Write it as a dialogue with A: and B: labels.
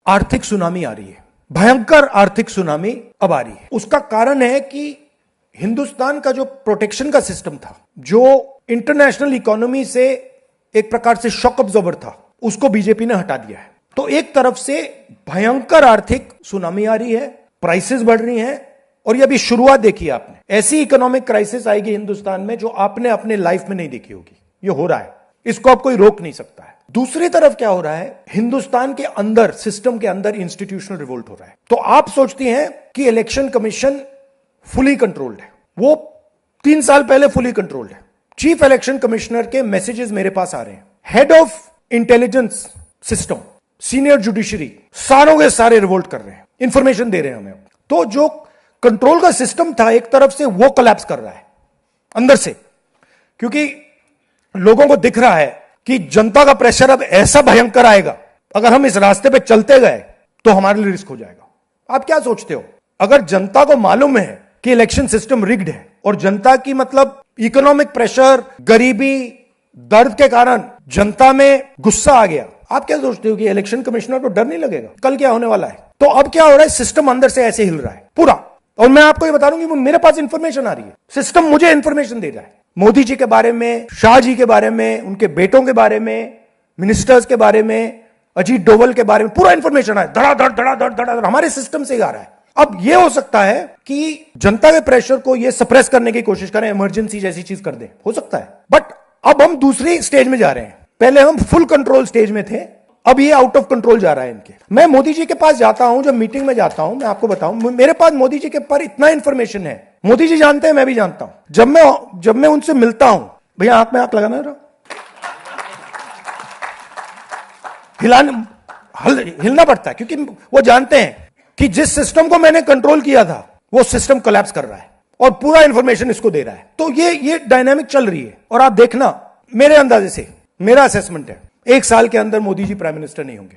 A: आर्थिक सुनामी आ रही है, भयंकर आर्थिक सुनामी अब आ रही है। उसका कारण है कि हिंदुस्तान का जो प्रोटेक्शन का सिस्टम था, जो इंटरनेशनल इकोनॉमी से एक प्रकार से शॉक अब्जॉर्बर था, उसको बीजेपी ने हटा दिया है। तो एक तरफ से भयंकर आर्थिक सुनामी आ रही है, प्राइसेस बढ़ रही हैं, और ये अभी शुरुआत देखी आपने। ऐसी इकोनॉमिक क्राइसिस आएगी हिंदुस्तान में जो आपने अपने लाइफ में नहीं देखी होगी। ये हो रहा है, इसको अब कोई रोक नहीं सकता है। दूसरी तरफ क्या हो रहा है, हिंदुस्तान के अंदर, सिस्टम के अंदर इंस्टीट्यूशनल रिवोल्ट हो रहा है। तो आप सोचती हैं कि इलेक्शन कमीशन फुली कंट्रोल्ड है। वो 3 साल पहले फुली कंट्रोल्ड है। चीफ इलेक्शन कमिश्नर के मैसेजेस मेरे पास आ रहे हैं, head of intelligence system, senior judiciary, सारों के सारे रिवोल्ट कर रहे हैं, इंफॉर्मेशन दे रहे हैं हमें। तो जो कंट्रोल का सिस्टम था एक तरफ से, वो कोलैप्स कर रहा है अंदर से, क्योंकि लोगों को दिख रहा है कि जनता का प्रेशर अब ऐसा भयंकर आएगा, अगर हम इस रास्ते पे चलते गए तो हमारे लिए रिस्क हो जाएगा। आप क्या सोचते हो, अगर जनता को मालूम है कि इलेक्शन सिस्टम रिग्ड है और जनता की मतलब इकोनॉमिक प्रेशर, गरीबी, दर्द के कारण जनता में गुस्सा आ गया, आप क्या सोचते हो कि इलेक्शन कमिश्नर को डर नहीं लगेगा कल क्या होने वाला है? तो अब क्या हो रहा है, सिस्टम अंदर से ऐसे हिल रहा है पूरा। और मैं आपको ये बता दूं कि मेरे पास इंफॉर्मेशन आ रही है, सिस्टम मुझे इंफॉर्मेशन दे रहा है, मोदी जी के बारे में, शाह जी के बारे में, उनके बेटों के बारे में, मिनिस्टर्स के बारे में, अजीत डोवल के बारे में पूरा इंफॉर्मेशन है, धड़ाधड़ धड़ाधड़ धड़ाधड़ हमारे सिस्टम से आ रहा है। अब यह हो सकता है कि जनता के प्रेशर को यह सप्रेस करने की कोशिश करें, इमरजेंसी जैसी चीज कर दे, हो सकता है। बट अब हम दूसरी स्टेज में जा रहे हैं। पहले हम फुल कंट्रोल स्टेज में थे, अब ये आउट ऑफ कंट्रोल जा रहा है इनके। मैं मोदी जी के पास जाता हूं, जब मीटिंग में जाता हूं, मैं आपको बताऊं, मेरे पास मोदी जी के पर इतना इंफॉर्मेशन है, मोदी जी जानते हैं, मैं भी जानता हूं। जब मैं उनसे मिलता हूं, भैया आंख में आंख लगाना रहा, हिलना पड़ता है, क्योंकि वो जानते हैं कि जिस सिस्टम को मैंने कंट्रोल किया था वो सिस्टम कोलैप्स कर रहा है और पूरा इंफॉर्मेशन इसको दे रहा है। तो ये डायनामिक चल रही है। और आप देखना, मेरे अंदाजे से, मेरा असेसमेंट है, 1 साल के अंदर मोदी जी प्राइम मिनिस्टर नहीं होंगे।